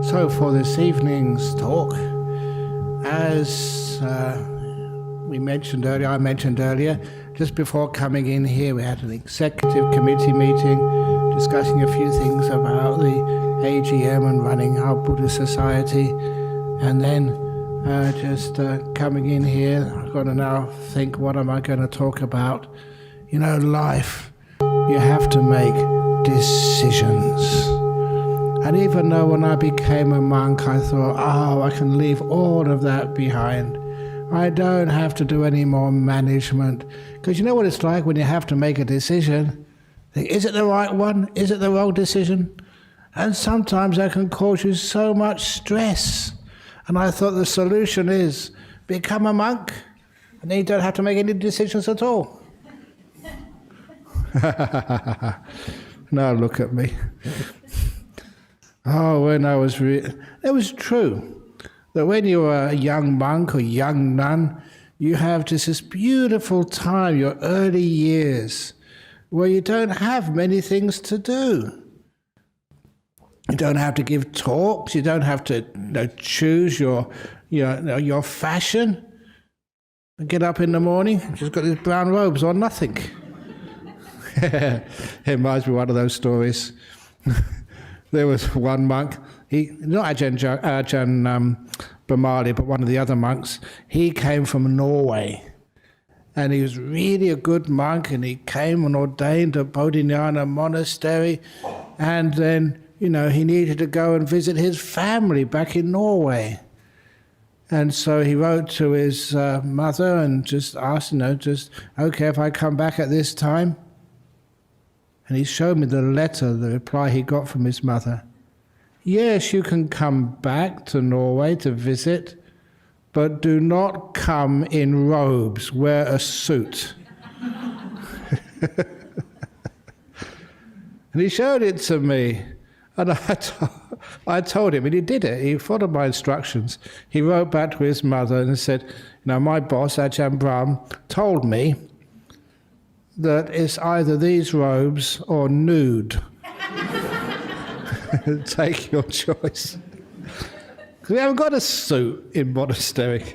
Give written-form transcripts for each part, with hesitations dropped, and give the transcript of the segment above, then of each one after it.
So for this evening's talk, as I mentioned earlier, just before coming in here, we had an executive committee meeting discussing a few things about the AGM and running our Buddhist society. And then just coming in here, I've got to now think, what am I going to talk about? You know, life, you have to make decisions. And even though when I became a monk, I thought, I can leave all of that behind. I don't have to do any more management. Because you know what it's like when you have to make a decision? Think, is it the right one? Is it the wrong decision? And sometimes that can cause you so much stress. And I thought the solution is become a monk, and then you don't have to make any decisions at all. Now look at me. When I was it was true that when you were a young monk or young nun, you have just this beautiful time, your early years, where you don't have many things to do. You don't have to give talks. You don't have to choose your fashion. Get up in the morning, just got these brown robes or nothing. It reminds me of one of those stories. There was one monk, not Ajahn Brahm, but one of the other monks. He came from Norway, and he was really a good monk, and he came and ordained at Bodhinyana Monastery, and then, he needed to go and visit his family back in Norway. And so he wrote to his mother and just asked, okay, if I come back at this time. And he showed me the reply he got from his mother. Yes, you can come back to Norway to visit, but do not come in robes, wear a suit. And he showed it to me. And I told him, and he did it. He followed my instructions. He wrote back to his mother and said, my boss, Ajahn Brahm, told me that it's either these robes or nude. Take your choice. Because we haven't got a suit in monastery.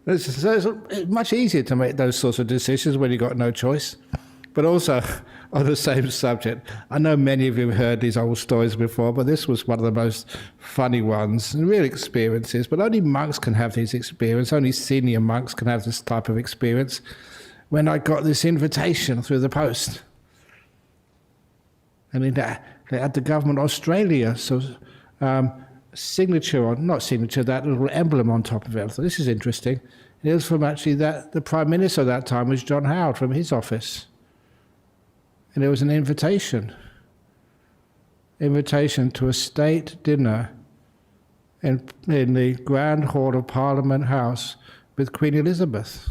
So it's much easier to make those sorts of decisions when you've got no choice. But also, on the same subject, I know many of you have heard these old stories before, but this was one of the most funny ones, and real experiences. But only monks can have these experiences, only senior monks can have this type of experience. When I got this invitation through the post, and they had the government of Australia, so signature, or not signature, that little emblem on top of it. So this is interesting. It was from actually the Prime Minister at that time was John Howard from his office. And it was an invitation to a state dinner in the Grand Hall of Parliament House with Queen Elizabeth.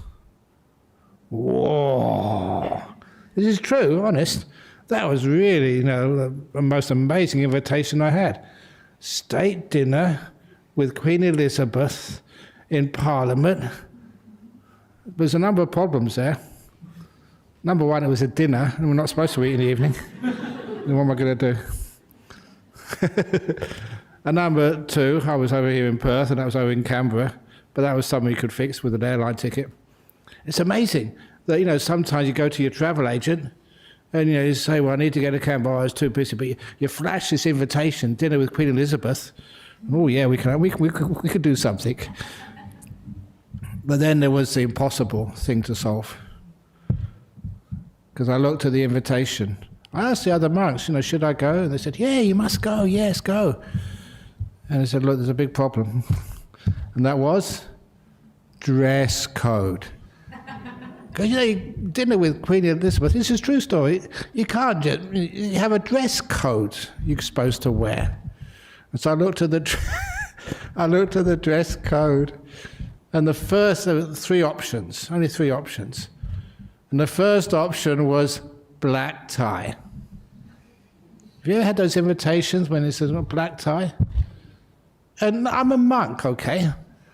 Whoa! This is true, honest. That was really, the most amazing invitation I had. State dinner with Queen Elizabeth in Parliament. There's a number of problems there. Number one, it was a dinner, and we're not supposed to eat in the evening. Then what am I going to do? And number two, I was over here in Perth, and I was over in Canberra, but that was something you could fix with an airline ticket. It's amazing that, sometimes you go to your travel agent, and, you say, well, I need to go to Canberra, I was too busy, but you flash this invitation, dinner with Queen Elizabeth. Oh, yeah, we could do something. But then there was the impossible thing to solve. Because I looked at the invitation. I asked the other monks, should I go? And they said, yeah, you must go, yes, go. And I said, look, there's a big problem. And that was dress code. Because, dinner with Queen Elizabeth, this is a true story. You can't you have a dress code you're supposed to wear. And so I looked at the dress code. And there were three options, only three options. And the first option was black tie. Have you ever had those invitations when it says black tie? And I'm a monk, okay?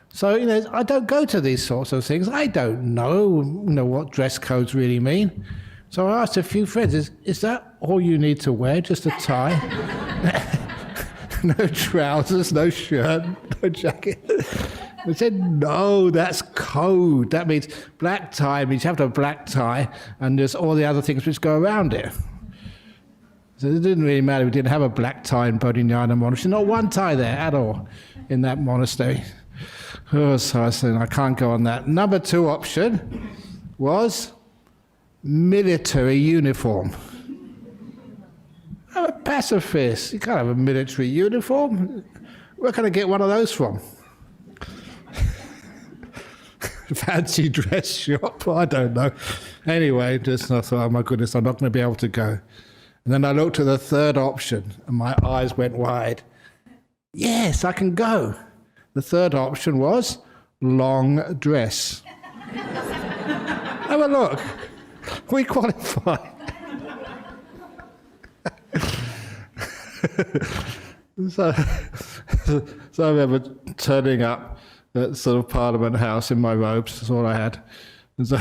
So, I don't go to these sorts of things. I don't know, what dress codes really mean. So I asked a few friends, is that all you need to wear, just a tie? No trousers, no shirt, no jacket. They said, no, that's code. That means black tie means you have to have a black tie, and there's all the other things which go around it. So it didn't really matter. We didn't have a black tie in Bodhinyana Monastery. Not one tie there at all in that monastery. Oh, so I said, I can't go on that. Number 2 option was military uniform. I'm a pacifist. You can't have a military uniform. Where can I get one of those from? Fancy dress shop? I don't know. Anyway, just I thought, oh my goodness, I'm not going to be able to go. And then I looked at the 3rd option, and my eyes went wide. Yes, I can go. The 3rd option was long dress. Have a look. We qualify. So I remember turning up at sort of Parliament House in my robes. That's all I had. And so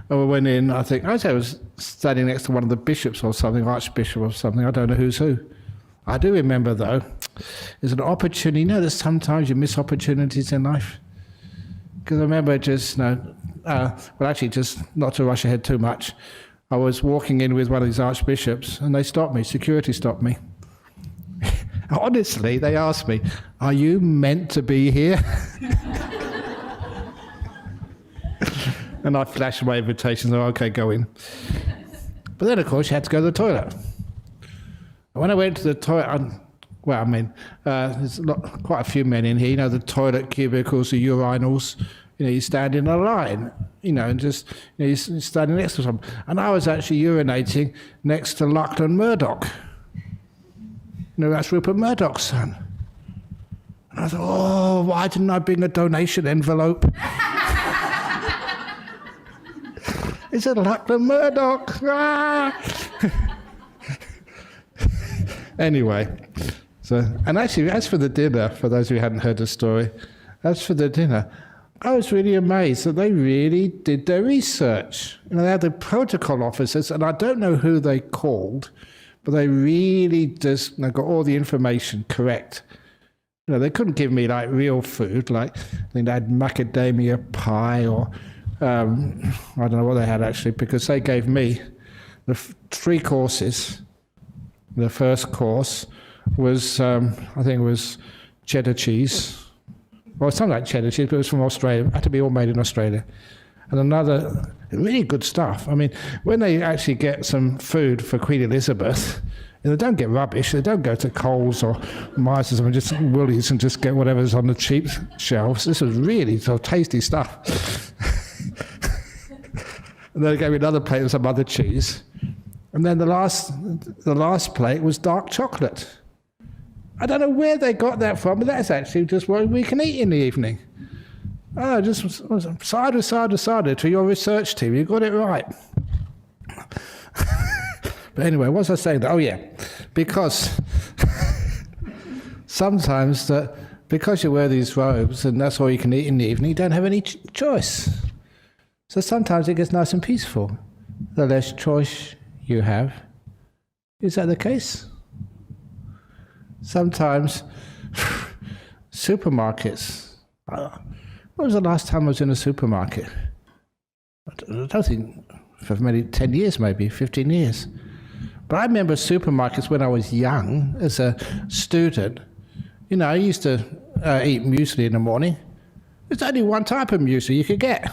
I went in. I was standing next to one of the bishops or something, archbishop or something. I don't know who's who. I do remember though, there's an opportunity. You know that sometimes you miss opportunities in life. Because I remember just not to rush ahead too much. I was walking in with one of these archbishops, and they stopped me. Security stopped me. Honestly, they asked me, "Are you meant to be here?" And I flashed my invitation. So okay, go in. But then, of course, you had to go to the toilet. And when I went to the toilet, there's quite a few men in here. You know, the toilet cubicles, the urinals. You know, you stand in a line. You know, and just you're standing next to someone. And I was actually urinating next to Lachlan Murdoch. You know, that's Rupert Murdoch's son. And I thought, oh, why didn't I bring a donation envelope? It's a Lachlan Murdoch. Ah! Anyway, and actually, as for the dinner, for those who hadn't heard the story, as for the dinner, I was really amazed that they really did their research. You know, they had the protocol officers, and I don't know who they called, but they really just got all the information correct. You know, they couldn't give me like real food, like I think they had macadamia pie or I don't know what they had actually, because they gave me the 3 courses. The first course was, I think it was cheddar cheese. Well, something like cheddar cheese, but it was from Australia. It had to be all made in Australia. And another, really good stuff. I mean, when they actually get some food for Queen Elizabeth, they don't get rubbish. They don't go to Coles or Myers and just Woolies and just get whatever's on the cheap shelves. This was really sort of tasty stuff. And then they gave me another plate of some other cheese. And then the last plate was dark chocolate. I don't know where they got that from, but that's actually just what we can eat in the evening. Oh, just side to your research team. You got it right. But anyway, what was I saying? Oh yeah, because sometimes because you wear these robes and that's all you can eat in the evening, you don't have any choice. So sometimes it gets nice and peaceful. The less choice you have. Is that the case? Sometimes supermarkets. When was the last time I was in a supermarket? I don't think for maybe 10 years, maybe 15 years. But I remember supermarkets when I was young, as a student. You know, I used to eat muesli in the morning. There's only one type of muesli you could get.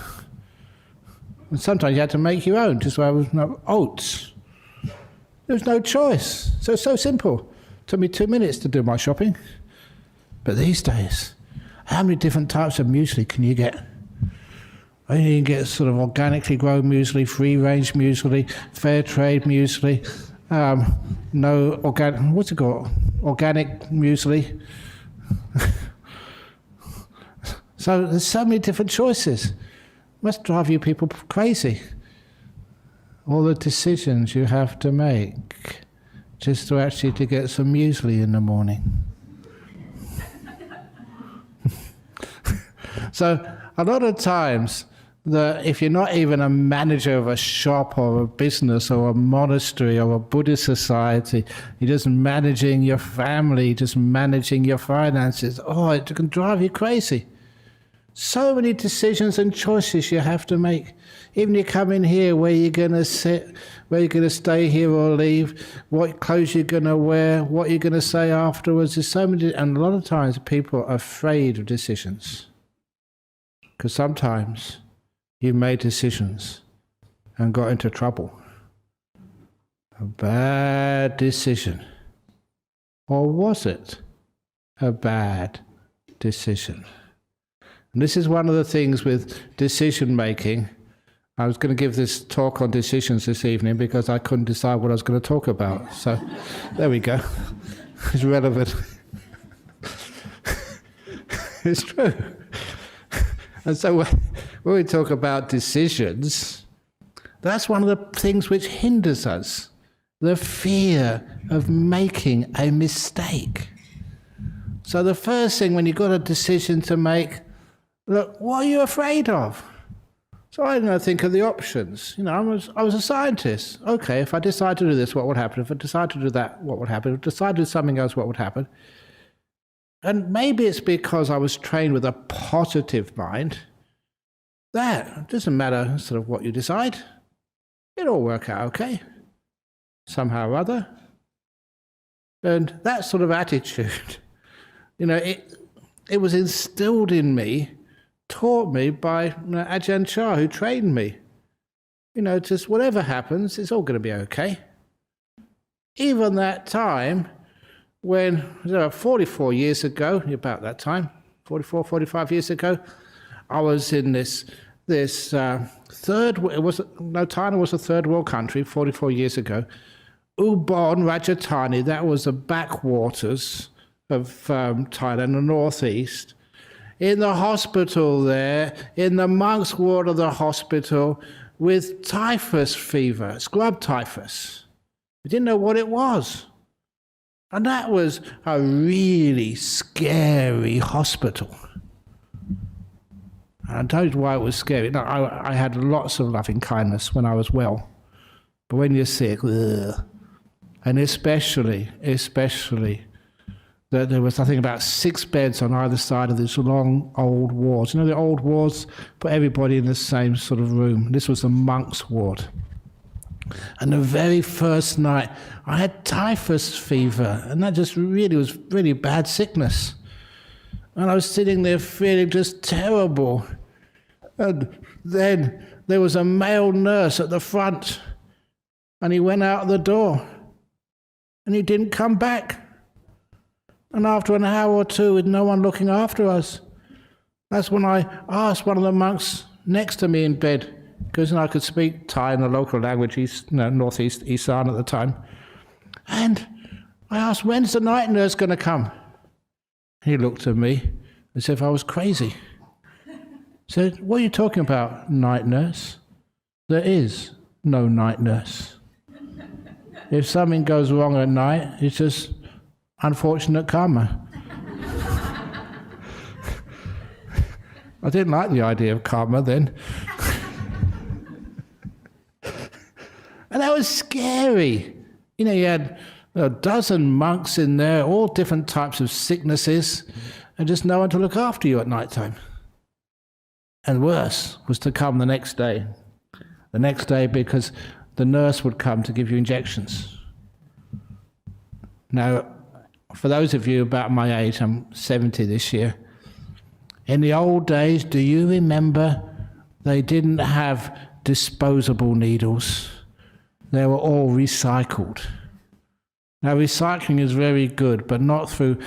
And sometimes you had to make your own, just with oats. There was no choice. So simple. Took me 2 minutes to do my shopping. But these days, how many different types of muesli can you get? You can get sort of organically grown muesli, free-range muesli, fair trade muesli, no organic, what's it called? Organic muesli. So there's so many different choices. Must drive you people crazy. All the decisions you have to make just to actually to get some muesli in the morning. So a lot of times that if you're not even a manager of a shop or a business or a monastery or a Buddhist society, you're just managing your family, just managing your finances, it can drive you crazy. So many decisions and choices you have to make. Even you come in here, where you're going to sit, where you're going to stay here or leave, what clothes you're going to wear, what you're going to say afterwards. There's so many, and a lot of times people are afraid of decisions. Because sometimes you made decisions and got into trouble. A bad decision. Or was it a bad decision? And this is one of the things with decision making. I was going to give this talk on decisions this evening because I couldn't decide what I was going to talk about. So there we go. It's relevant. It's true. And so when we talk about decisions, that's one of the things which hinders us. The fear of making a mistake. So the first thing when you've got a decision to make, look, what are you afraid of? So I think of the options. I was a scientist. Okay, if I decide to do this, what would happen? If I decide to do that, what would happen? If I decide to do something else, what would happen? And maybe it's because I was trained with a positive mind. That doesn't matter sort of what you decide. It'll all work out okay, somehow or other. And that sort of attitude, it was instilled in me, taught me by Ajahn Chah, who trained me. Just whatever happens, it's all going to be okay. Even that time when, 44 years ago, about that time, 44, 45 years ago, I was in this third, China was a third world country 44 years ago. Ubon Ratchathani, that was the backwaters of Thailand, the northeast. In the hospital there, in the monks' ward of the hospital, with typhus fever, scrub typhus. We didn't know what it was. And that was a really scary hospital. And I'll tell you why it was scary. I had lots of loving kindness when I was well. But when you're sick, ugh. And especially, that there was, I think, about 6 beds on either side of these long old wards. The old wards put everybody in the same sort of room. This was the monks' ward. And the very first night, I had typhus fever, and that just really was really bad sickness. And I was sitting there feeling just terrible. And then there was a male nurse at the front, and he went out the door, and he didn't come back. And after an hour or two, with no one looking after us, that's when I asked one of the monks next to me in bed, because I could speak Thai in the local language, northeast Isan at the time. And I asked, when's the night nurse going to come? He looked at me as if I was crazy. He said, what are you talking about, night nurse? There is no night nurse. If something goes wrong at night, it's just unfortunate karma. I didn't like the idea of karma then. And that was scary. You had a dozen monks in there, all different types of sicknesses, and just no one to look after you at night time. And worse was to come the next day. The next day, because the nurse would come to give you injections. Now, for those of you about my age, I'm 70 this year. In the old days, do you remember they didn't have disposable needles? They were all recycled. Now, recycling is very good, but not through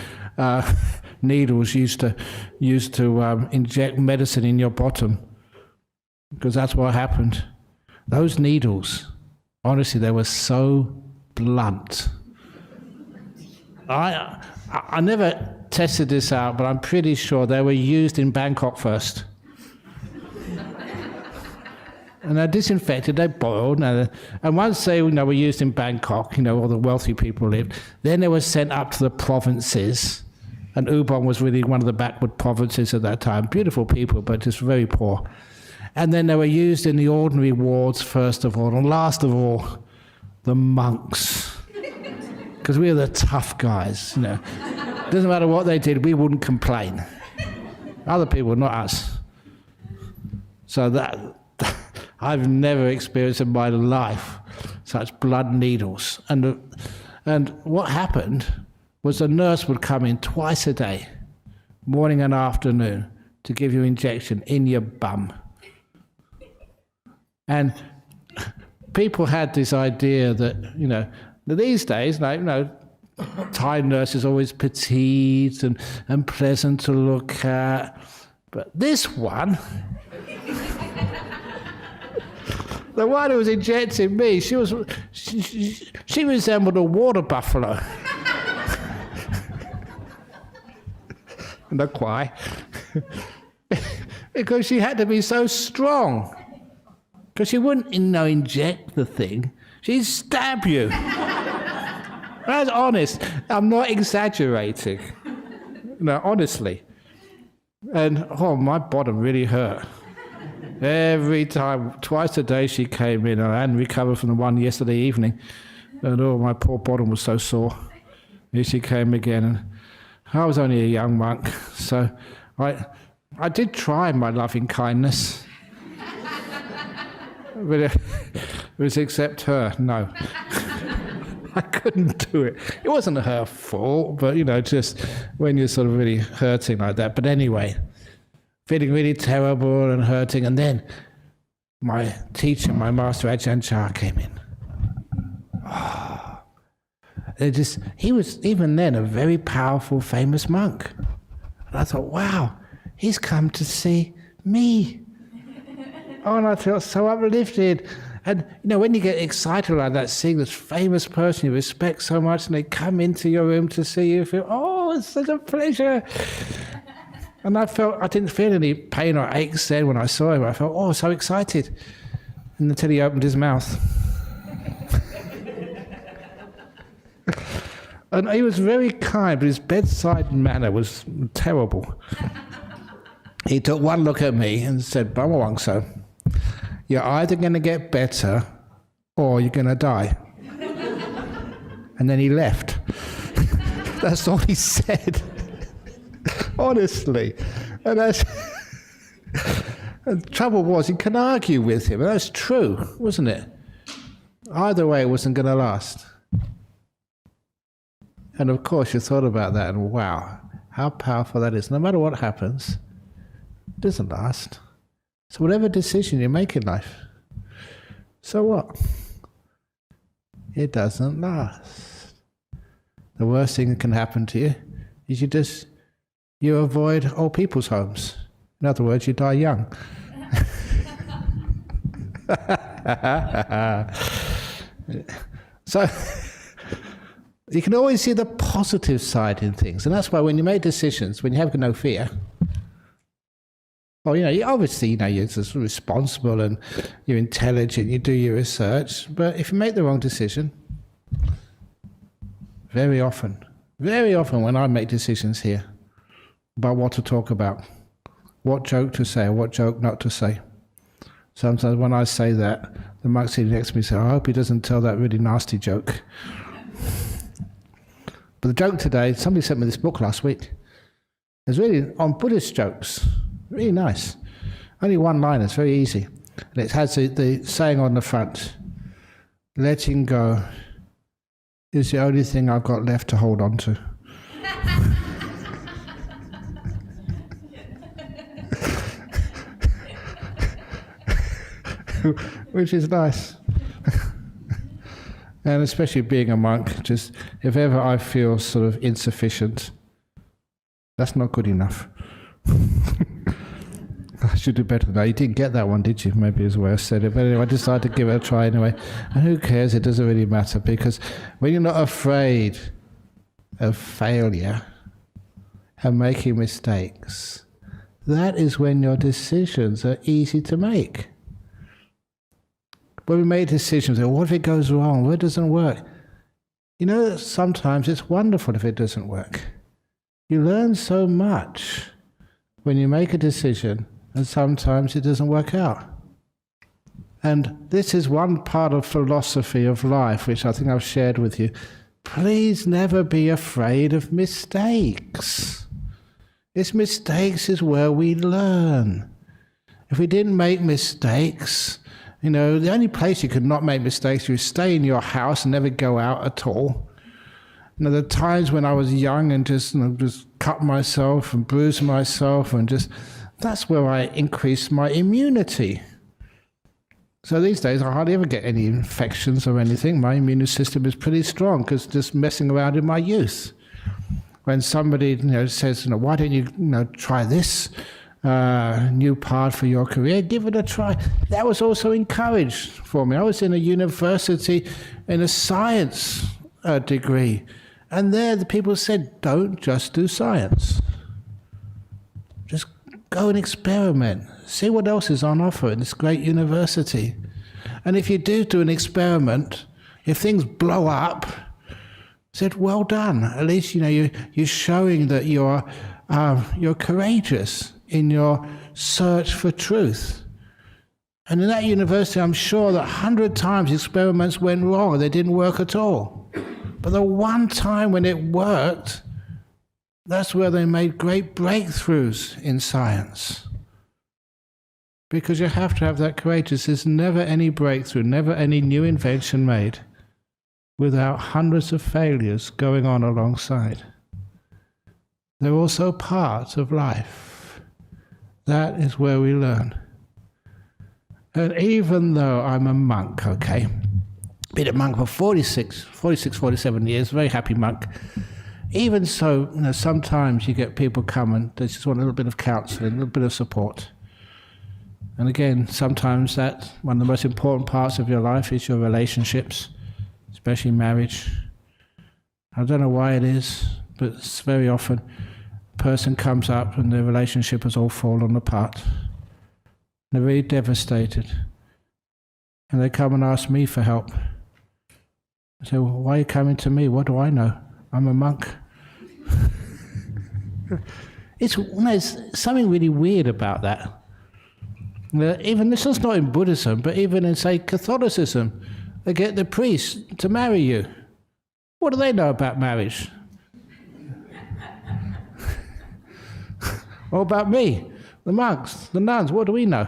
needles used to inject medicine in your bottom, because that's what happened. Those needles, honestly, they were so blunt. I never tested this out, but I'm pretty sure they were used in Bangkok first. And they're disinfected, they boiled, and once they were used in Bangkok, all the wealthy people lived, then they were sent up to the provinces, and Ubon was really one of the backward provinces at that time. Beautiful people, but just very poor. And then they were used in the ordinary wards first of all, and last of all, the monks. Because we were the tough guys, you know. Doesn't matter what they did, we wouldn't complain. Other people, not us. So that I've never experienced in my life such blood needles. And what happened was the nurse would come in twice a day, morning and afternoon, to give you injection in your bum. And people had this idea that, you know, these days, like, you know, Thai nurse is always petite and pleasant to look at. But this one, the one who was injecting me, she resembled a water buffalo. Not quite. Because she had to be so strong. Because she wouldn't, you know, inject the thing. She'd stab you. That's honest. I'm not exaggerating. No, honestly. And, oh, my bottom really hurt. Every time, twice a day she came in, and I hadn't recovered from the one yesterday evening. And, oh, my poor bottom was so sore. Here she came again. And I was only a young monk, so I did try my loving kindness. But it was except her, no. I couldn't do it. It wasn't her fault, but, you know, just when you're sort of really hurting like that. But anyway, feeling really terrible and hurting. And then my teacher, my master, Ajahn Chah, came in. Oh, he was, even then, a very powerful, famous monk. And I thought, wow, he's come to see me. Oh, and I felt so uplifted. And, you know, when you get excited like that, seeing this famous person you respect so much, and they come into your room to see you, feel, oh, it's such a pleasure. And I didn't feel any pain or aches then when I saw him. I felt, oh, so excited. And until he opened his mouth. And he was very kind, but his bedside manner was terrible. He took one look at me and said, Brahma Wangso, you're either going to get better or you're going to die. And then he left. That's all he said. Honestly. And the trouble was, you can argue with him, and that's true, wasn't it? Either way, it wasn't going to last. And of course, you thought about that, and wow, how powerful that is. No matter what happens, it doesn't last. So whatever decision you make in life, so what? It doesn't last. The worst thing that can happen to you is you avoid old people's homes. In other words, you die young. So you can always see the positive side in things, and that's why when you make decisions, when you have no fear, well, you know, obviously, you know, you're just responsible and you're intelligent, you do your research, but if you make the wrong decision, very often when I make decisions here about what to talk about, what joke to say or what joke not to say, sometimes when I say that, the monk sitting next to me says, I hope he doesn't tell that really nasty joke. But the joke today, somebody sent me this book last week. It's really on Buddhist jokes. Really nice. Only one line, it's very easy. And it has the saying on the front, letting go is the only thing I've got left to hold on to. Which is nice. And especially being a monk, just if ever I feel sort of insufficient, that's not good enough. I should do better than that. You didn't get that one, did you? Maybe is the way I said it. But anyway, I decided to give it a try anyway. And who cares? It doesn't really matter, because when you're not afraid of failure and making mistakes, that is when your decisions are easy to make. When we make decisions, what if it goes wrong? What doesn't work? You know, sometimes it's wonderful if it doesn't work. You learn so much when you make a decision and sometimes it doesn't work out. And this is one part of philosophy of life, which I think I've shared with you. Please never be afraid of mistakes. It's mistakes is where we learn. If we didn't make mistakes, the only place you could not make mistakes, you stay in your house and never go out at all. The times when I was young and just cut myself and bruise myself and that's where I increased my immunity. So these days I hardly ever get any infections or anything. My immune system is pretty strong because just messing around in my youth. When somebody says, why don't you try this new path for your career, give it a try. That was also encouraged for me. I was in a university in a science degree, and there the people said, don't just do science. Just go and experiment. See what else is on offer in this great university. And if you do an experiment, if things blow up, said, well done. At least you're showing that you're courageous in your search for truth. And in that university, I'm sure that 100 times experiments went wrong and they didn't work at all. But the one time when it worked, that's where they made great breakthroughs in science. Because you have to have that courageous. There's never any breakthrough, never any new invention made without hundreds of failures going on alongside. They're also part of life. That is where we learn. And even though I'm a monk, been a monk for 47 years, very happy monk. Even so, sometimes you get people come and they just want a little bit of counseling, a little bit of support. And again, sometimes that one of the most important parts of your life is your relationships, especially marriage. I don't know why it is, but it's very often a person comes up and their relationship has all fallen apart. They're really devastated. And they come and ask me for help. I say, well, why are you coming to me? What do I know? I'm a monk. It's something really weird about that. Even this is not in Buddhism, but even in, say, Catholicism, they get the priest to marry you. What do they know about marriage? What about me? The monks, the nuns, what do we know?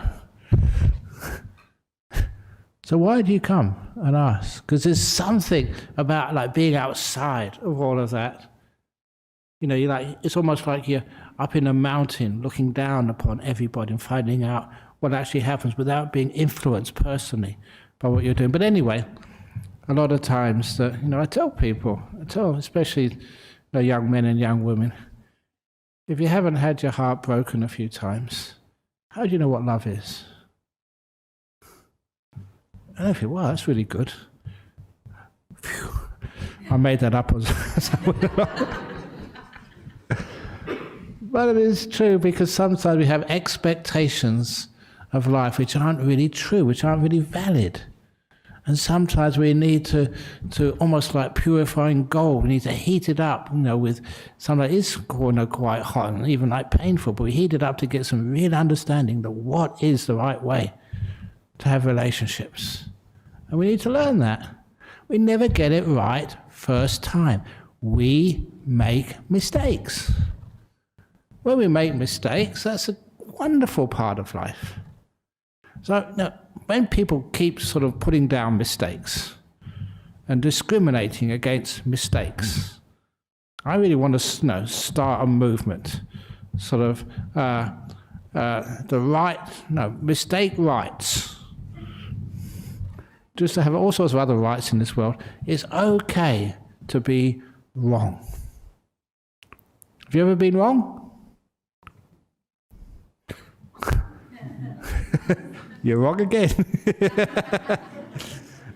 So why do you come and ask? Because there's something about being outside of all of that. It's almost like you're up in a mountain looking down upon everybody and finding out what actually happens without being influenced personally by what you're doing. But anyway, a lot of times that I tell people, especially young men and young women, if you haven't had your heart broken a few times, how do you know what love is? And I think, wow, that's really good. Phew. I made that up as I went along. But it is true, because sometimes we have expectations of life which aren't really true, which aren't really valid. And sometimes we need to almost like purifying gold, we need to heat it up, with something that is quite hot and even painful, but we heat it up to get some real understanding that what is the right way to have relationships. And we need to learn that. We never get it right first time. We make mistakes. When we make mistakes, that's a wonderful part of life. So when people keep sort of putting down mistakes and discriminating against mistakes, I really want to start a movement, sort of mistake rights. Just to have all sorts of other rights in this world. It's okay to be wrong. Have you ever been wrong? You're wrong again.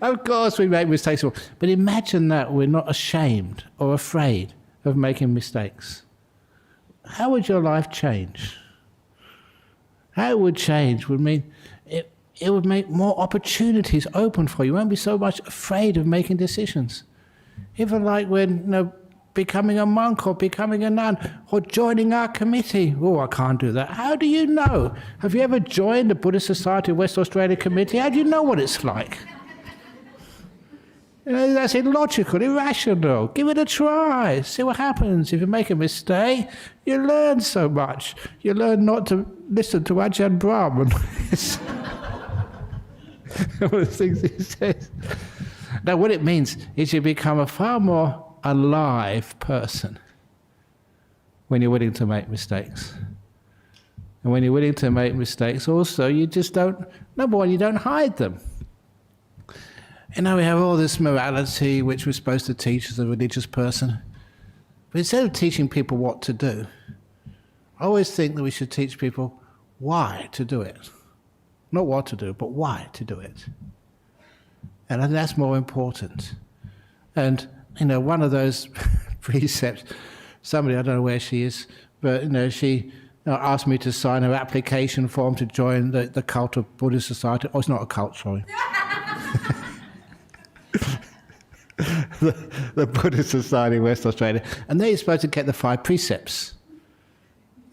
Of course we make mistakes, but imagine that we're not ashamed or afraid of making mistakes. How would your life change? How it would change would mean it would make more opportunities open for you. You won't be so much afraid of making decisions. Even like when becoming a monk or becoming a nun or joining our committee. Oh, I can't do that. How do you know? Have you ever joined the Buddhist Society of West Australia committee? How do you know what it's like? You know, that's illogical, irrational. Give it a try. See what happens. If you make a mistake, you learn so much. You learn not to listen to Ajahn Brahm. All the things he says. Now, what it means is you become a far more alive person when you're willing to make mistakes. And when you're willing to make mistakes, also, you just don't, number one, you don't hide them. You know, we have all this morality which we're supposed to teach as a religious person. But instead of teaching people what to do, I always think that we should teach people why to do it. Not what to do, but why to do it. And I think that's more important. And, you know, one of those precepts, somebody, I don't know where she is, but, you know, she asked me to sign her application form to join the cult of Buddhist Society. Oh, it's not a cult, sorry. the Buddhist Society in West Australia. And there you're supposed to get the 5 precepts.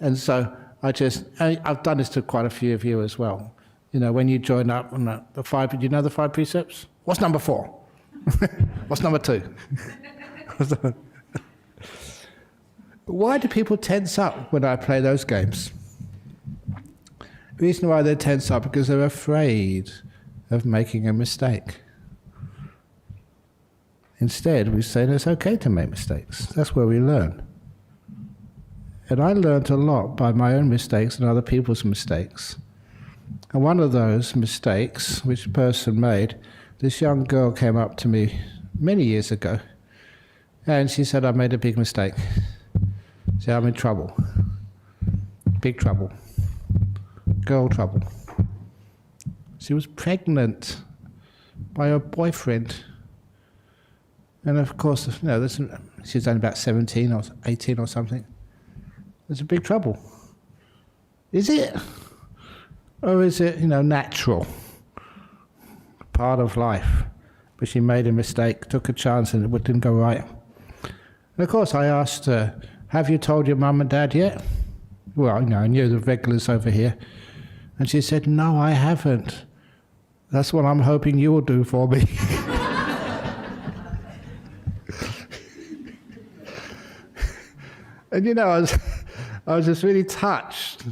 And so I've done this to quite a few of you as well. You know, when you join up on the 5, do you know the 5 precepts? What's number 4? What's number 2? Why do people tense up when I play those games? The reason why they tense up because they're afraid of making a mistake. Instead, we say it's okay to make mistakes. That's where we learn. And I learned a lot by my own mistakes and other people's mistakes. And one of those mistakes, which a person made, this young girl came up to me many years ago, and she said, I made a big mistake. She said, I'm in trouble. Big trouble. Girl trouble. She was pregnant by her boyfriend. And of course, you know, she was only about 17 or 18 or something. There's a big trouble. Is it? Or is it, you know, natural? Part of life. But she made a mistake, took a chance, and it didn't go right. And of course, I asked her, have you told your mum and dad yet? Well, you know, I knew the regulars over here. And she said, no, I haven't. That's what I'm hoping you will do for me. And, you know, I was just really touched,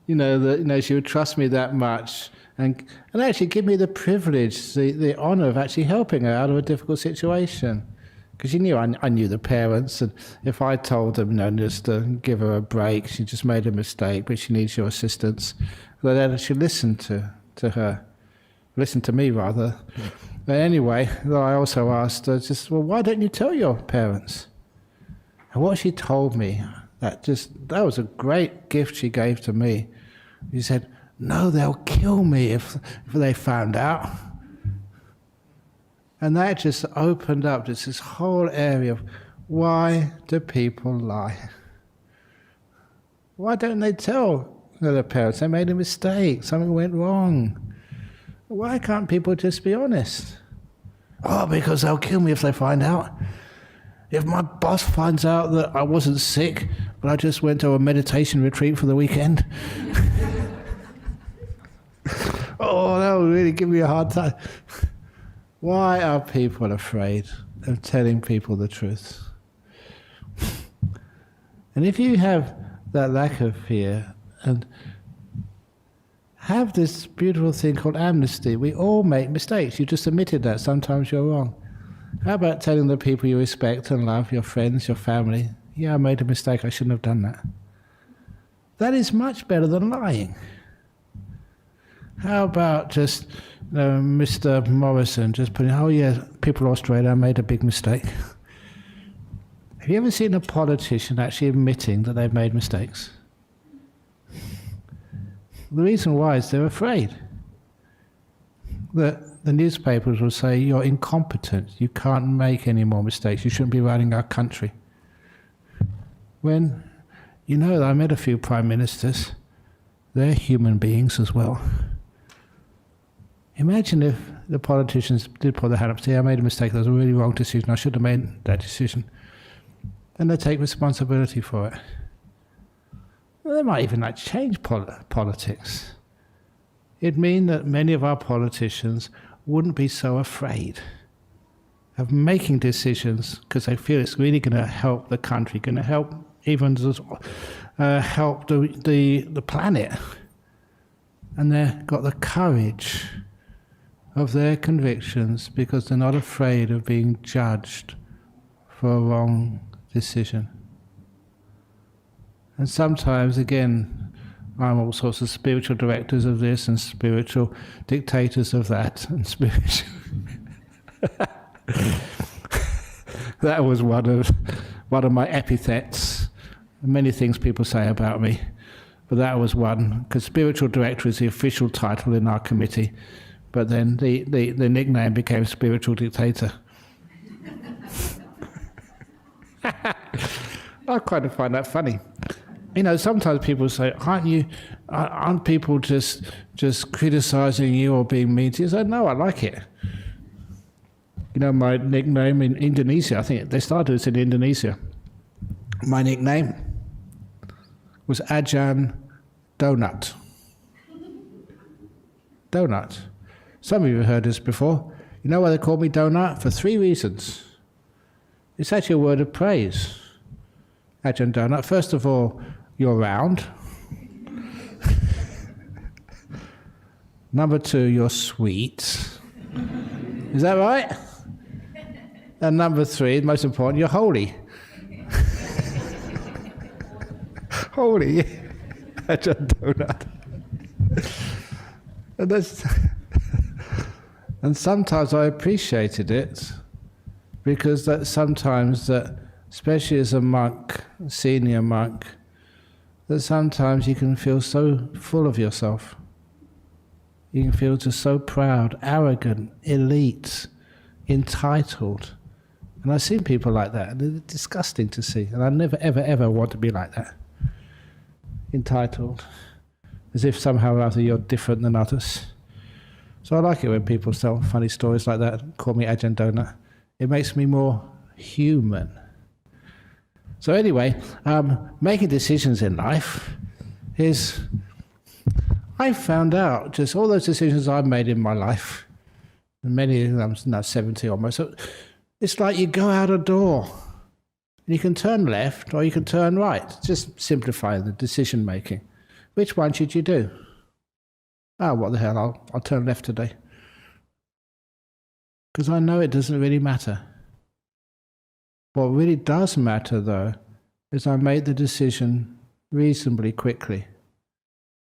you know, that, you know, she would trust me that much and actually give me the privilege, the honour of actually helping her out of a difficult situation. Because she knew I knew the parents, and if I told them, you know, just to give her a break, she just made a mistake, but she needs your assistance, then she listened to her, listened to me rather. But anyway, I also asked her, just, well, why don't you tell your parents? And what she told me, that was a great gift she gave to me. She said, no, they'll kill me if they found out. And that just opened up this whole area of why do people lie? Why don't they tell their parents they made a mistake, something went wrong? Why can't people just be honest? Oh, because they'll kill me if they find out. If my boss finds out that I wasn't sick, but I just went to a meditation retreat for the weekend, oh, that would really give me a hard time. Why are people afraid of telling people the truth? And if you have that lack of fear and have this beautiful thing called amnesty, we all make mistakes. You just admitted that sometimes you're wrong. How about telling the people you respect and love, your friends, your family, yeah, I made a mistake, I shouldn't have done that. That is much better than lying. How about just Mr. Morrison just putting, oh yeah, people of Australia, I made a big mistake. Have you ever seen a politician actually admitting that they've made mistakes? The reason why is they're afraid. The newspapers will say, you're incompetent, you can't make any more mistakes, you shouldn't be running our country. When, you know, I met a few prime ministers, they're human beings as well. Imagine if the politicians did put their hand up and say, I made a mistake, that was a really wrong decision, I should have made that decision. and they take responsibility for it. Well, they might even change politics. It'd mean that many of our politicians wouldn't be so afraid of making decisions because they feel it's really going to help the country, going to help even help the planet. And they've got the courage of their convictions because they're not afraid of being judged for a wrong decision. And sometimes, again, I'm all sorts of spiritual directors of this and spiritual dictators of that and spiritual... That was one of my epithets. Many things people say about me, but that was one, because spiritual director is the official title in our committee, but then the nickname became spiritual dictator. I kind of find that funny. You know, sometimes people say, aren't people just criticizing you or being mean to you? I say, no, I like it. You know, my nickname in Indonesia, I think they started this in Indonesia. My nickname was Ajahn Donut. Donut. Some of you have heard this before. You know why they call me Donut? For 3 reasons. It's actually a word of praise. Ajahn Donut. First of all, you're round. Number 2, you're sweet. Is that right? And number 3, most important, you're holy. Holy, Ajahn Donut. And sometimes I appreciated it because that sometimes that, especially as a monk, a senior monk, that sometimes you can feel so full of yourself. You can feel just so proud, arrogant, elite, entitled. And I've seen people like that, and it's disgusting to see. And I never, ever, ever want to be like that. Entitled. As if somehow or other you're different than others. So I like it when people tell funny stories like that and call me Ajahn Donut. It makes me more human. So anyway, making decisions in life is... I found out just all those decisions I've made in my life, and many, I'm now 70 almost, so it's like you go out a door, and you can turn left or you can turn right, just simplifying the decision making. Which one should you do? Oh, what the hell, I'll turn left today. Because I know it doesn't really matter. What really does matter, though, is I made the decision reasonably quickly.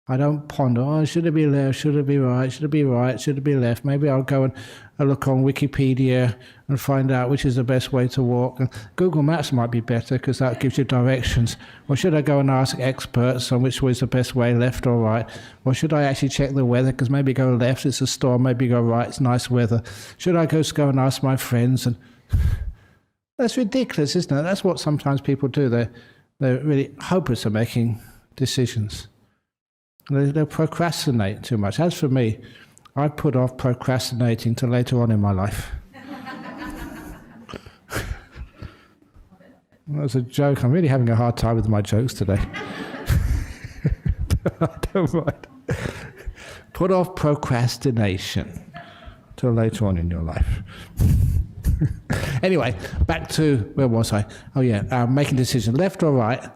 I don't ponder, oh, should it be left, should it be right, should it be right, should it be left? Maybe I'll go and look on Wikipedia and find out which is the best way to walk. And Google Maps might be better because that gives you directions. Or should I go and ask experts on which way is the best way, left or right? Or should I actually check the weather because maybe go left, it's a storm, maybe go right, it's nice weather. Should I go and ask my friends? And that's ridiculous, isn't it? That's what sometimes people do. They're really hopeless at making decisions. They procrastinate too much. As for me, I put off procrastinating till later on in my life. That's a joke. I'm really having a hard time with my jokes today. Don't mind. Put off procrastination till later on in your life. Anyway, back to, where was I? Oh yeah, making decisions, left or right.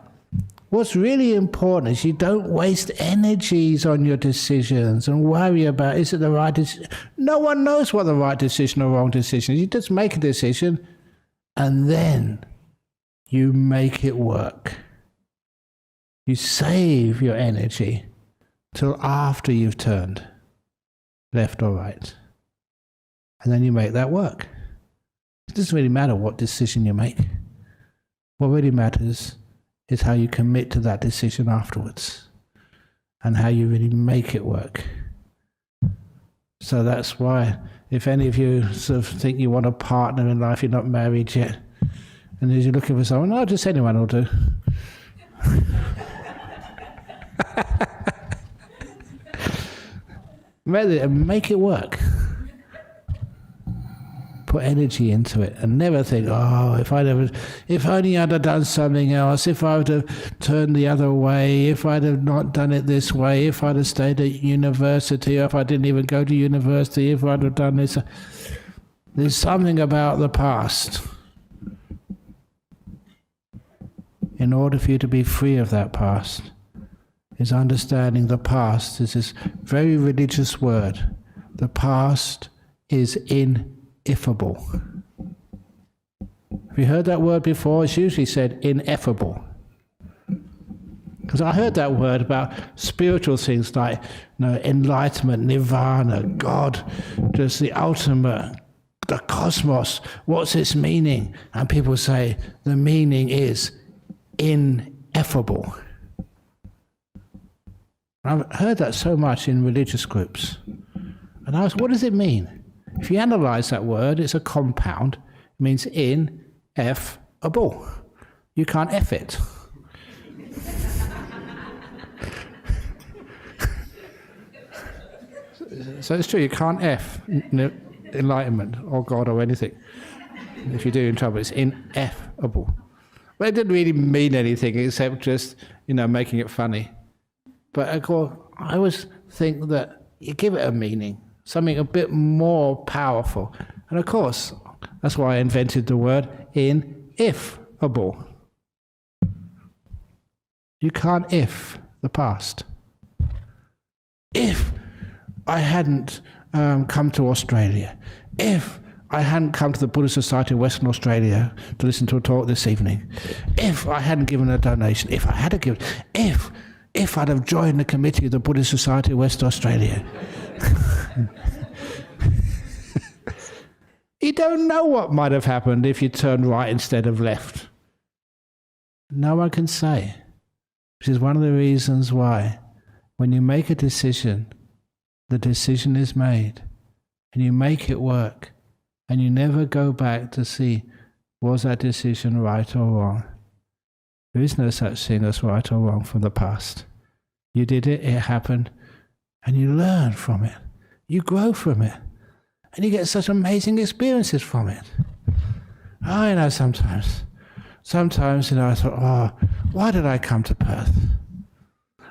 What's really important is you don't waste energies on your decisions and worry about, is it the right decision? No one knows what the right decision or wrong decision is. You just make a decision and then you make it work. You save your energy till after you've turned left or right. And then you make that work. It doesn't really matter what decision you make. What really matters is how you commit to that decision afterwards and how you really make it work. So that's why, if any of you sort of think you want a partner in life, you're not married yet, and you're looking for someone, oh, just anyone will do. Make it work. put energy into it and never think, oh, if only I'd have done something else, if I would have turned the other way, if I'd have not done it this way, if I'd have stayed at university, or if I didn't even go to university, if I'd have done this. There's something about the past. In order for you to be free of that past, is understanding the past is this very religious word. The past is ineffable. Have you heard that word before? It's usually said ineffable. Because I heard that word about spiritual things like enlightenment, nirvana, God, just the ultimate, the cosmos. What's its meaning? And people say the meaning is ineffable. I've heard that so much in religious groups. And I asked, what does it mean? If you analyze that word, it's a compound. It means ineffable. You can't F it. So it's true, you can't F enlightenment or God or anything. If you do, you're in trouble. It's ineffable. But it didn't really mean anything except just, making it funny. But of course, I always think that you give it a meaning, something a bit more powerful. And of course, that's why I invented the word ineffable. You can't if the past. If I hadn't come to Australia, if I hadn't come to the Buddhist Society of Western Australia to listen to a talk this evening, if I hadn't given a donation, if I had given, if I'd have joined the committee of the Buddhist Society of Western Australia. You don't know what might have happened if you turned right instead of left. No one can say. Which is one of the reasons why when you make a decision, the decision is made, and you make it work, and you never go back to see, was that decision right or wrong? There is no such thing as right or wrong from the past. You did it, it happened, and you learn from it. You grow from it. And you get such amazing experiences from it. Sometimes, I thought, oh, why did I come to Perth?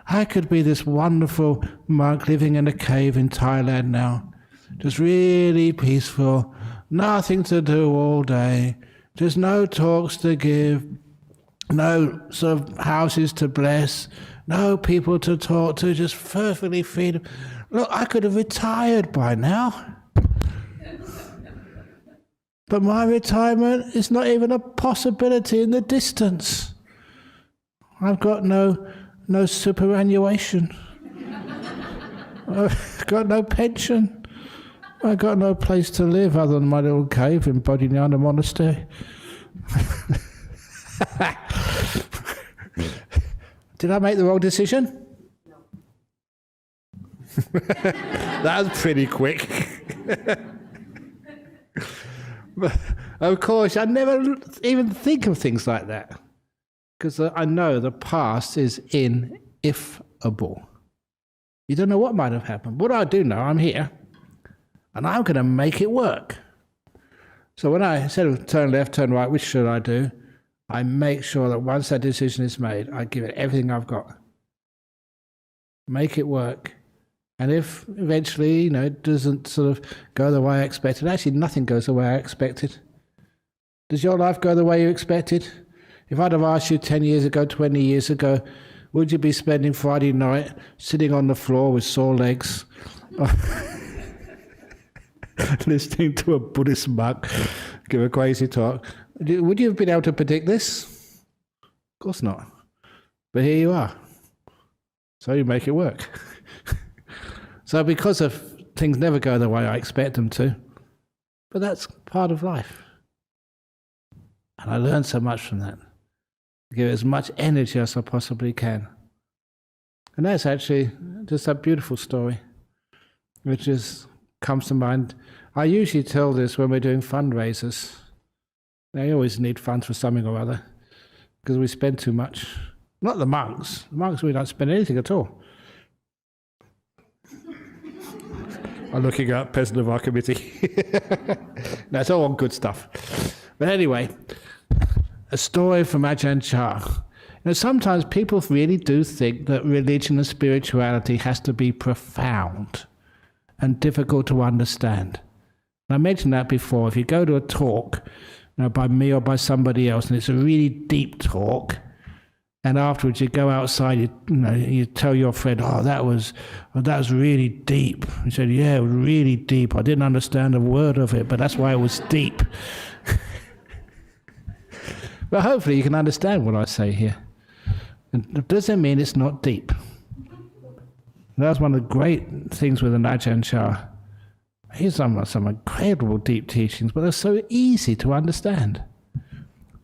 I could be this wonderful monk living in a cave in Thailand now, just really peaceful, nothing to do all day, just no talks to give, no sort of houses to bless, no people to talk to, just perfectly free. Look, I could have retired by now. But my retirement is not even a possibility in the distance. I've got no superannuation. I've got no pension. I've got no place to live other than my little cave in Bodhinyana Monastery. Did I make the wrong decision? No. That was pretty quick. But of course, I never even think of things like that, because I know the past is ineffable. You don't know what might have happened. What I do know, I'm here, and I'm going to make it work. So when I instead of turn left, turn right, which should I do? I make sure that once that decision is made, I give it everything I've got. Make it work. And if eventually, it doesn't sort of go the way I expected, actually nothing goes the way I expected. Does your life go the way you expected? If I'd have asked you 10 years ago, 20 years ago, would you be spending Friday night sitting on the floor with sore legs, listening to a Buddhist monk give a crazy talk? Would you have been able to predict this? Of course not. But here you are. So you make it work. So because of things never go the way I expect them to, but that's part of life. And I learned so much from that. Give as much energy as I possibly can. And that's actually just a beautiful story, which just comes to mind. I usually tell this when we're doing fundraisers. They always need funds for something or other, because we spend too much. Not the monks. The monks, we don't spend anything at all. I'm looking at president of our committee. That's all good stuff. But anyway, a story from Ajahn Chah. Sometimes people really do think that religion and spirituality has to be profound and difficult to understand. I mentioned that before. If you go to a talk, by me or by somebody else, and it's a really deep talk, and afterwards you go outside, you tell your friend, that was really deep. He said, yeah, it was really deep. I didn't understand a word of it, but that's why it was deep. But hopefully you can understand what I say here. It doesn't mean it's not deep. That's one of the great things with an Ajahn Chah. He's some incredible deep teachings, but they're so easy to understand.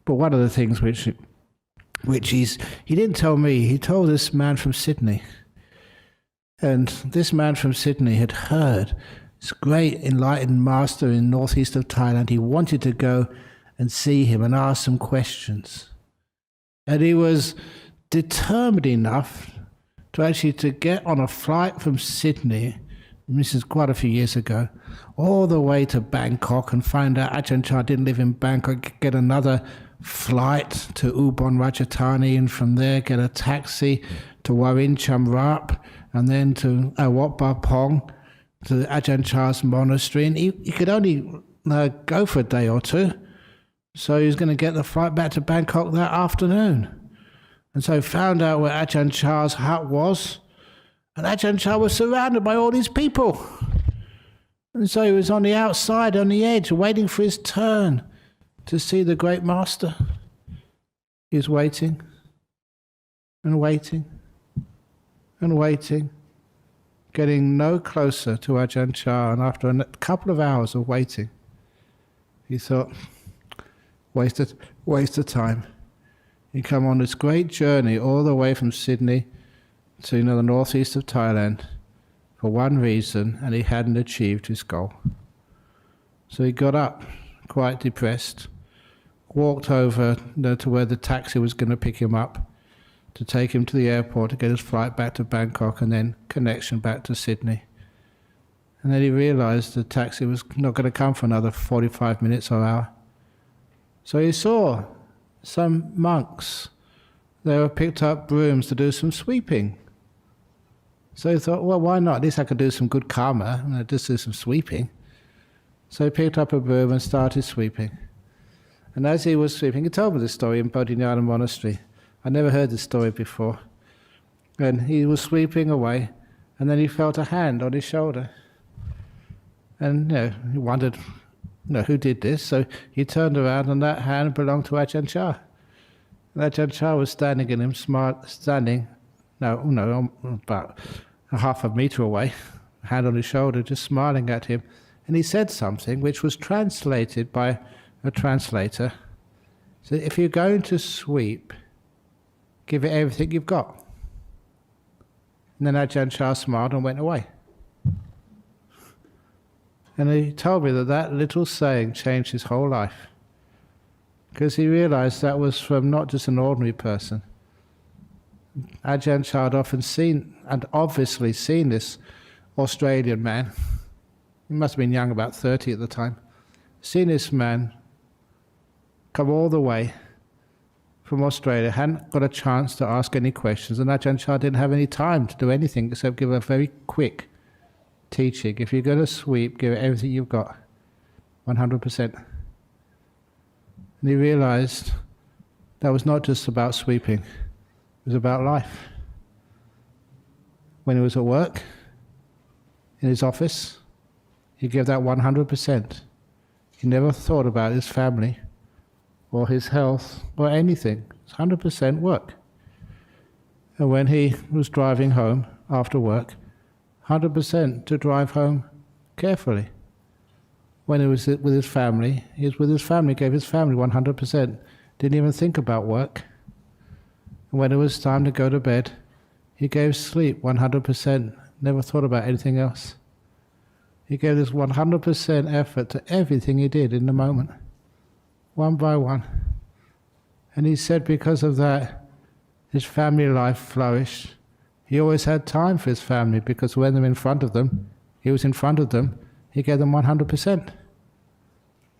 But one of the things which he didn't tell me, he told this man from Sydney. And this man from Sydney had heard this great enlightened master in northeast of Thailand. He wanted to go and see him and ask some questions. And he was determined enough to get on a flight from Sydney, this is quite a few years ago, all the way to Bangkok and find out Ajahn Chah didn't live in Bangkok, get another flight to Ubon Ratchathani, and from there get a taxi to Warin Chamrap, and then to Wat Ba Pong, to Ajahn Chah's monastery. And he could only go for a day or two, so he was going to get the flight back to Bangkok that afternoon. And so he found out where Ajahn Chah's hut was, and Ajahn Chah was surrounded by all these people. And so he was on the outside, on the edge, waiting for his turn to see the great master. He was waiting, and waiting, and waiting, getting no closer to Ajahn Chah. And after a couple of hours of waiting, he thought, waste of time. He come on this great journey all the way from Sydney to the northeast of Thailand for one reason, and he hadn't achieved his goal. So he got up, quite depressed, walked over to where the taxi was going to pick him up, to take him to the airport to get his flight back to Bangkok and then connection back to Sydney. And then he realized the taxi was not going to come for another 45 minutes or hour. So he saw some monks. They were picked up brooms to do some sweeping. So he thought, well, why not? At least I could do some good karma and just do some sweeping. So he picked up a broom and started sweeping. And as he was sweeping, he told me this story in Bodhinyana Monastery. I never heard this story before. And he was sweeping away, and then he felt a hand on his shoulder. And he wondered, who did this? So he turned around, and that hand belonged to Ajahn Chah. And Ajahn Chah was standing in him, about a half a meter away, hand on his shoulder, just smiling at him. And he said something which was translated by a translator. So if you're going to sweep, give it everything you've got. And then Ajahn Chah smiled and went away. And he told me that little saying changed his whole life. Because he realized that was from not just an ordinary person. Ajahn Chah had often seen, and obviously seen, this Australian man. He must have been young, about 30 at the time. Seen this man come all the way from Australia, hadn't got a chance to ask any questions, and Ajahn Chah didn't have any time to do anything except give a very quick teaching. If you're going to sweep, give it everything you've got, 100%. And he realized that was not just about sweeping, it was about life. When he was at work, in his office, he gave that 100%. He never thought about his family or his health or anything. It's 100% work. And when he was driving home after work, 100% to drive home carefully. When he was with his family, he was with his family, gave his family 100%. Didn't even think about work. And when it was time to go to bed, he gave sleep 100%, never thought about anything else. He gave this 100% effort to everything he did in the moment, one by one. And he said because of that, his family life flourished. He always had time for his family because when they're in front of them, he was in front of them, he gave them 100%.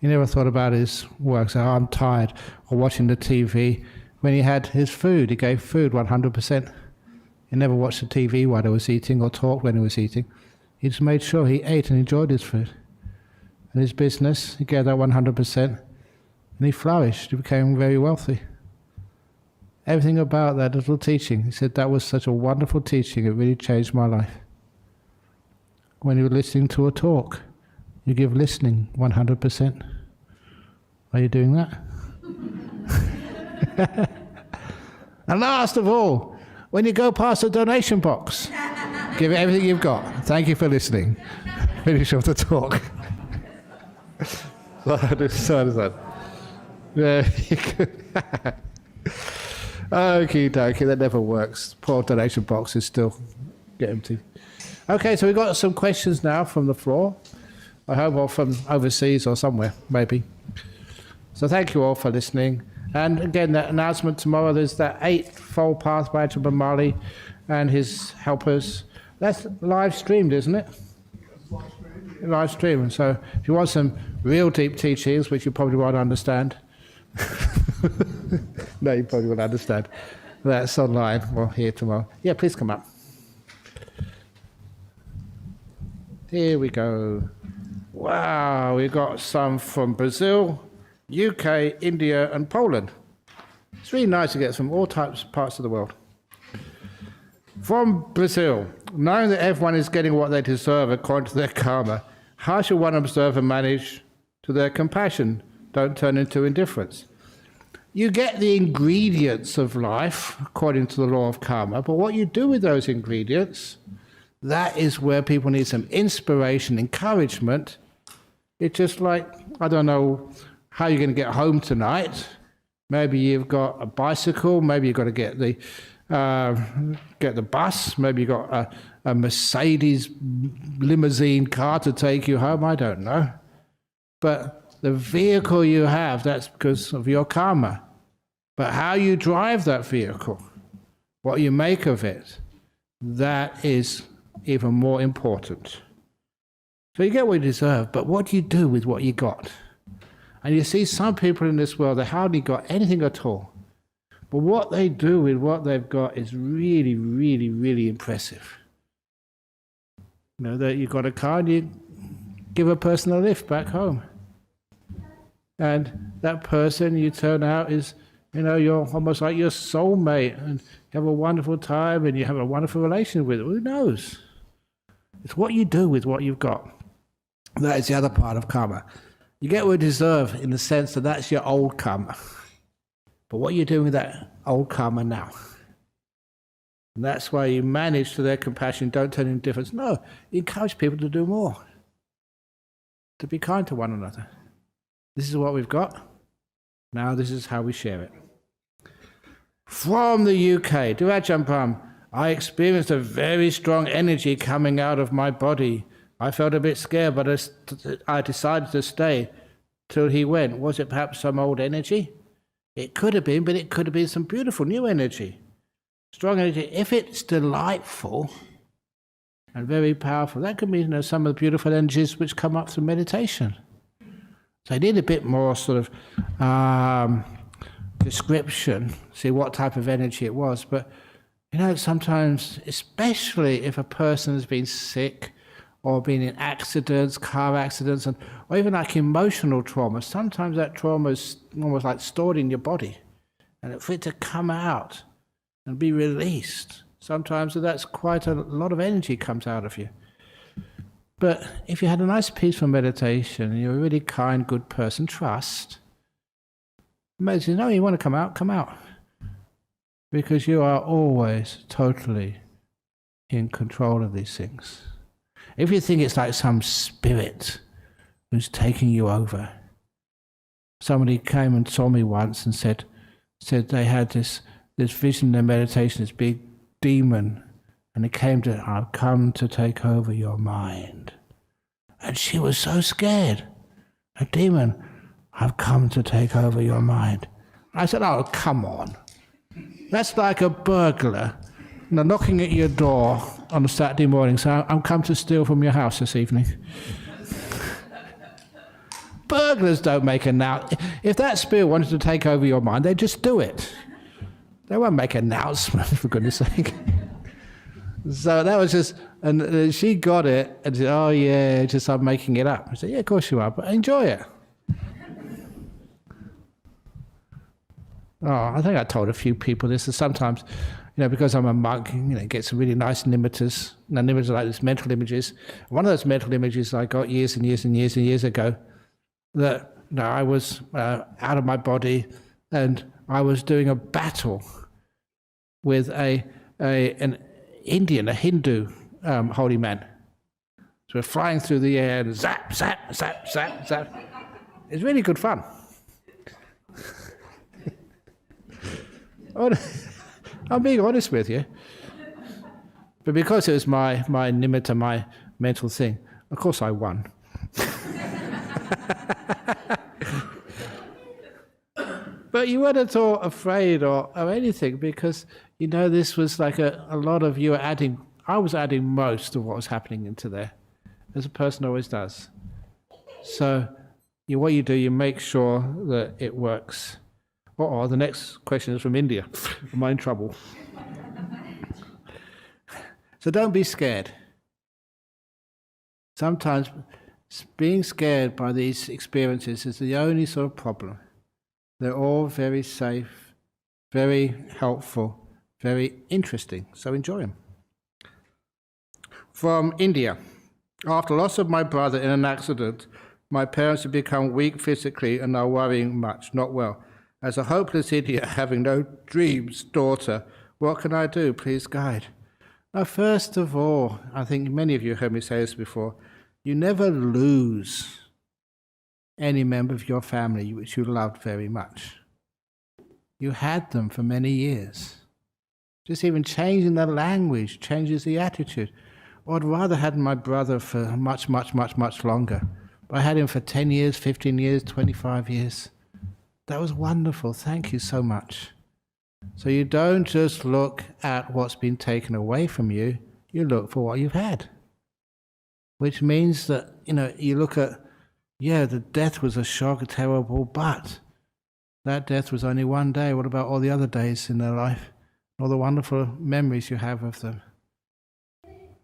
He never thought about his work, so I'm tired, or watching the TV. When he had his food, he gave food 100%. He never watched the TV while he was eating or talked when he was eating. He just made sure he ate and enjoyed his food. And his business, he gave that 100%, and he flourished, he became very wealthy. Everything about that little teaching, he said, that was such a wonderful teaching, it really changed my life. When you're listening to a talk, you give listening 100%. Are you doing that? And last of all, when you go past the donation box, give it everything you've got. Thank you for listening. Finish off the talk. Okie dokie, that never works. Poor donation box is still get empty. Okay, so we've got some questions now from the floor. I hope, or from overseas or somewhere, maybe. So thank you all for listening. And again, that announcement tomorrow, there's that Eightfold Path by Ajahn Brahm and his helpers. That's live streamed, isn't it? Live stream. So if you want some real deep teachings, which you probably won't understand. No, you probably won't understand. That's online. We'll hear tomorrow. Yeah, please come up. Here we go. Wow, we've got some from Brazil, UK, India, and Poland. It's really nice to get from all parts of the world. From Brazil, knowing that everyone is getting what they deserve according to their karma, how should one observe and manage to their compassion? Don't turn into indifference. You get the ingredients of life according to the law of karma, but what you do with those ingredients, that is where people need some inspiration, encouragement. It's just like, I don't know how you're going to get home tonight. Maybe you've got a bicycle, maybe you've got to get the bus, maybe you've got a Mercedes limousine car to take you home, I don't know. But the vehicle you have, that's because of your karma. But how you drive that vehicle, what you make of it, that is even more important. So you get what you deserve, but what do you do with what you got? And you see some people in this world, they hardly got anything at all. But what they do with what they've got is really, really, really impressive. You know, that you've got a car and you give a person a lift back home. And that person you turn out is, you know, you're almost like your soulmate, and you have a wonderful time and you have a wonderful relation with it. Who knows? It's what you do with what you've got. That is the other part of karma. You get what you deserve in the sense that that's your old karma. But what are you doing with that old karma now? And that's why you manage to their compassion, don't turn into indifference. No, you encourage people to do more, to be kind to one another. This is what we've got. Now this is how we share it. From the UK, to Ajahn Brahm, I experienced a very strong energy coming out of my body. I felt a bit scared, but I decided to stay till he went. Was it perhaps some old energy? It could have been, but it could have been some beautiful new energy. Strong energy. If it's delightful and very powerful, that could mean some of the beautiful energies which come up through meditation. So I need a bit more sort of description, see what type of energy it was. But, you know, sometimes, especially if a person has been sick or been in accidents, car accidents, or even like emotional trauma, sometimes that trauma is almost like stored in your body. And for it to come out and be released, sometimes that's quite a lot of energy comes out of you. But if you had a nice peaceful meditation, and you're a really kind, good person, trust. Medicine, no, you want to come out, come out. Because you are always totally in control of these things. If you think it's like some spirit who's taking you over. Somebody came and saw me once and said they had this vision in their meditation, this big demon. And it came to, I've come to take over your mind. And she was so scared. A demon, I've come to take over your mind. I said, oh, come on. That's like a burglar knocking at your door on a Saturday morning, so I'm come to steal from your house this evening. Burglars don't make an announcement. If that spirit wanted to take over your mind, they'd just do it. They won't make an announcement, for goodness sake. So that was just, and she got it and said, oh yeah, just I'm making it up. I said, yeah, of course you are, but enjoy it. Oh, I think I told a few people this, is sometimes, because I'm a monk, get some really nice nimittas. Now, nimittas are like these mental images. One of those mental images I got years and years and years and years ago, that I was out of my body and I was doing a battle with an Indian, a Hindu holy man. So we're flying through the air and zap, zap, zap, zap, zap. It's really good fun. I'm being honest with you. But because it was my nimitta, my mental thing, of course I won. But you weren't at all afraid or anything, because this was like a lot of you were adding. I was adding most of what was happening into there, as a person always does. So what you do, you make sure that it works. The next question is from India. Am I in trouble? So don't be scared. Sometimes being scared by these experiences is the only sort of problem. They're all very safe, very helpful, very interesting, so enjoy them. From India. After loss of my brother in an accident, my parents have become weak physically and are worrying much, not well. As a hopeless idiot having no dreams, daughter, what can I do? Please guide. Now, first of all, I think many of you heard me say this before, you never lose any member of your family which you loved very much. You had them for many years. Just even changing the language changes the attitude. Or I'd rather had my brother for much, much, much, much longer. But I had him for 10 years, 15 years, 25 years. That was wonderful. Thank you so much. So you don't just look at what's been taken away from you, you look for what you've had. Which means that, you look at, the death was a shock, terrible, but that death was only one day. What about all the other days in their life? All the wonderful memories you have of them.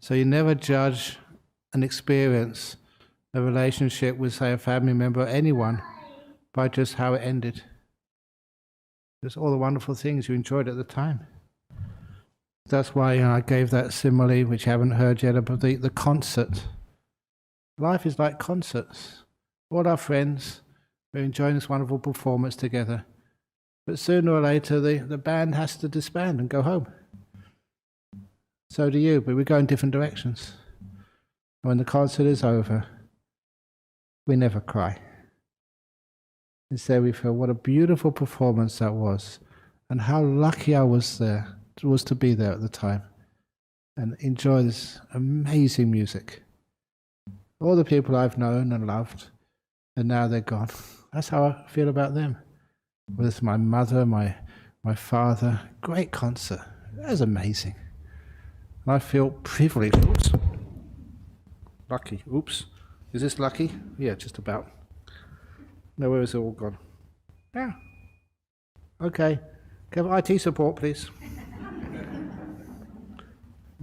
So you never judge an experience, a relationship with, say, a family member or anyone by just how it ended. Just all the wonderful things you enjoyed at the time. That's why I gave that simile, which you haven't heard yet, about the concert. Life is like concerts. All our friends, we're enjoying this wonderful performance together. But sooner or later, the band has to disband and go home. So do you, but we go in different directions. When the concert is over, we never cry. Instead, we feel what a beautiful performance that was, and how lucky I was to be there at the time, and enjoy this amazing music. All the people I've known and loved, and now they're gone. That's how I feel about them. With my mother, my father, great concert. That was amazing. And I feel privileged. Oops. Lucky. Oops. Is this lucky? Yeah, just about. No, where is it all gone? Yeah. Okay. Can I have IT support, please?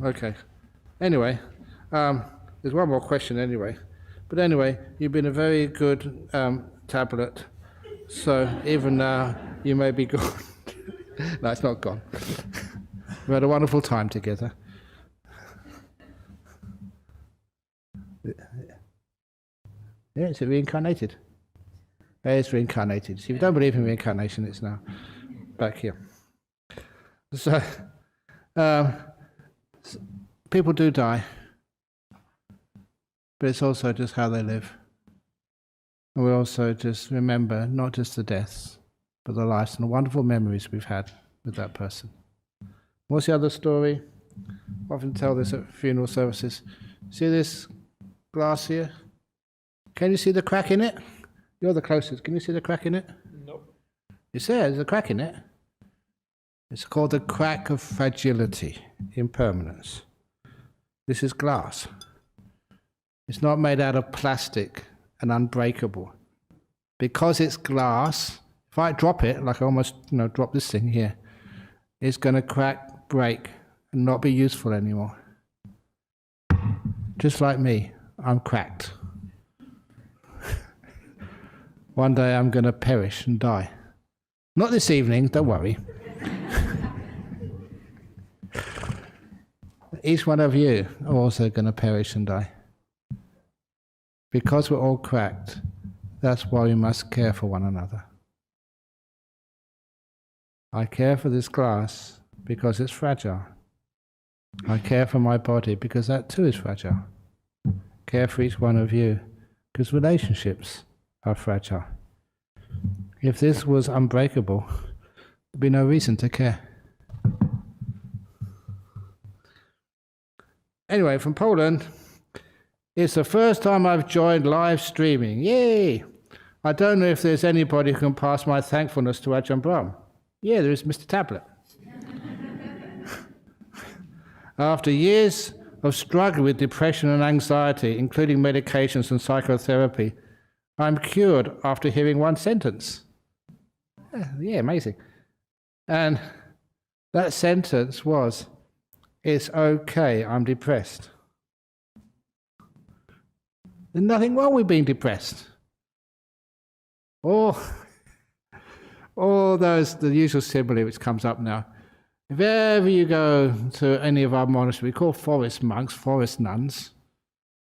Okay. Anyway, there's one more question anyway. But anyway, you've been a very good tablet. So even now, you may be gone. No, it's not gone. We had a wonderful time together. Yeah, is it reincarnated? It's reincarnated. See, if you don't believe in reincarnation, it's now back here. So, people do die, but it's also just how they live. And we also just remember not just the deaths, but the lives and the wonderful memories we've had with that person. What's the other story? I often tell this at funeral services. See this glass here? Can you see the crack in it? You're the closest. Can you see the crack in it? No. You see there's a crack in it. It's called the crack of fragility, impermanence. This is glass. It's not made out of plastic and unbreakable. Because it's glass, if I drop it, like I almost drop this thing here, it's going to crack, break, and not be useful anymore. Just like me, I'm cracked. One day I'm going to perish and die. Not this evening, don't worry. Each one of you are also going to perish and die. Because we're all cracked, that's why we must care for one another. I care for this glass because it's fragile. I care for my body because that too is fragile. Care for each one of you because relationships are fragile. If this was unbreakable, there'd be no reason to care. Anyway, from Poland, it's the first time I've joined live streaming. Yay! I don't know if there's anybody who can pass my thankfulness to Ajahn Brahm. Yeah, there is Mr. Tablet. After years of struggle with depression and anxiety, including medications and psychotherapy, I'm cured after hearing one sentence. Yeah, amazing. And that sentence was, "It's okay, I'm depressed." There's nothing wrong with being depressed. All those, the usual simile which comes up now. If ever you go to any of our monasteries, we call forest monks, forest nuns.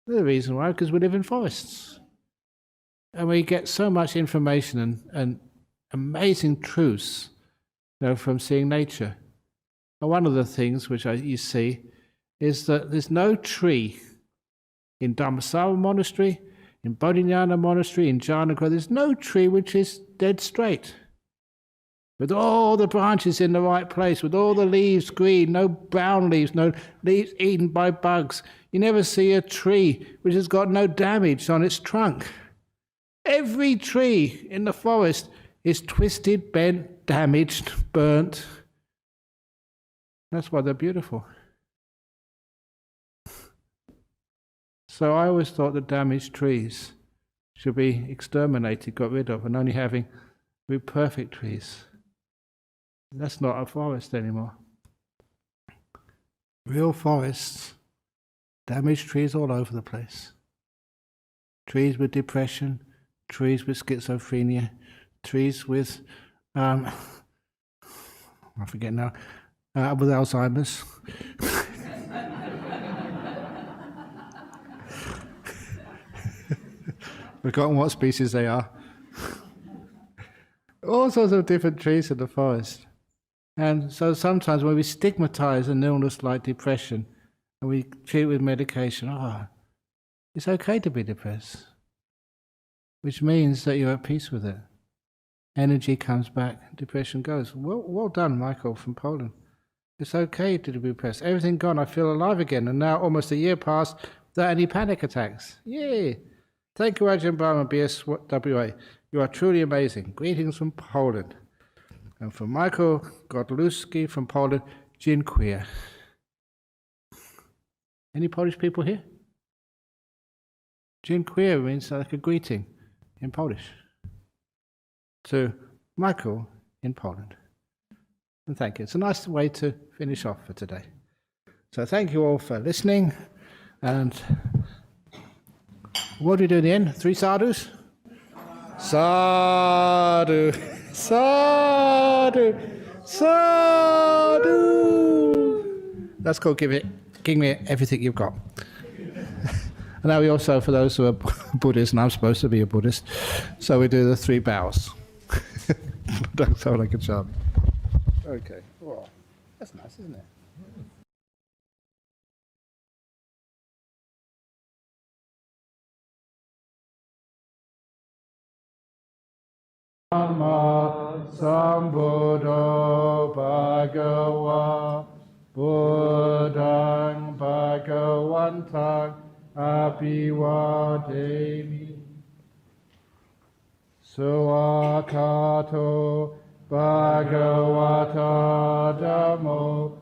The reason why, because we live in forests. And we get so much information and amazing truths from seeing nature. And one of the things which you see is that there's no tree in Dhamma Monastery, in Bodhinyana Monastery, in Jhana, there's no tree which is dead straight. With all the branches in the right place, with all the leaves green, no brown leaves, no leaves eaten by bugs. You never see a tree which has got no damage on its trunk. Every tree in the forest is twisted, bent, damaged, burnt. That's why they're beautiful. So I always thought that damaged trees should be exterminated, got rid of, and only having perfect trees. That's not a forest anymore. Real forests, damaged trees all over the place. Trees with depression, trees with schizophrenia, trees with, I forget now, with Alzheimer's. Forgotten what species they are. All sorts of different trees in the forest. And so sometimes when we stigmatize an illness like depression and we treat it with medication, it's okay to be depressed. Which means that you're at peace with it. Energy comes back, depression goes. Well done, Michael from Poland. It's okay to be depressed. Everything gone, I feel alive again. And now almost a year passed without any panic attacks. Yay! Thank you, Ajahn Brahm and BSWA. You are truly amazing. Greetings from Poland. And from Michael Godlewski from Poland, dziękuję. Any Polish people here? Dziękuję means like a greeting in Polish. To Michael in Poland. And thank you. It's a nice way to finish off for today. So thank you all for listening. And what do we do in the end? 3 sadhus? Sadhu, sadhu, sadhu. That's called give me everything you've got. And now we also, for those who are Buddhists, and I'm supposed to be a Buddhist, so we do the 3 bows. Don't sound like a chant. Okay. Well, that's nice, isn't it? Dhamma Sambuddho Bhagava Buddhaṃ Bhagavantaṃ Abhivademi Suwakato Bhagavata Dhammo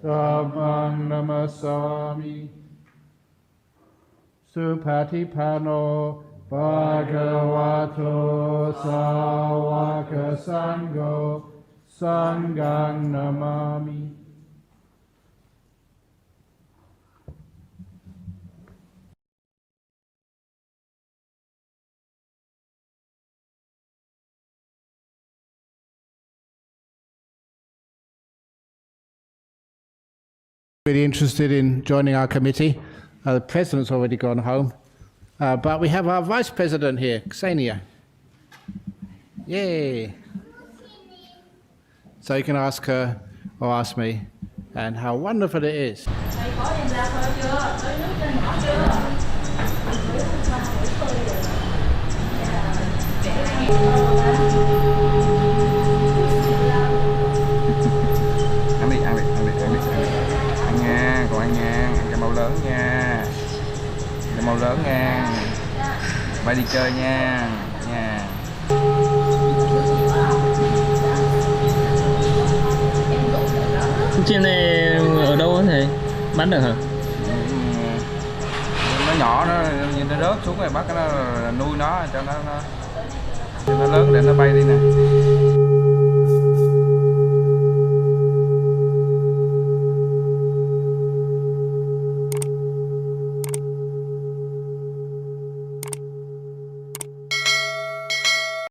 Dhammam Namasami Supatipano Bhagavato Sāvaka Sangho Sanghang Namami. Really interested in joining our committee. The president's already gone home. But we have our vice president here, Ksenia. Yay! So you can ask her or ask me, and how wonderful it is. Màu lớn nha, bay đi chơi nha. Trên này ở đâu á thầy? Bắn được hả? Nó nhỏ, nó rớt xuống rồi bắt nó nuôi nó cho nó lớn để nó bay đi nè.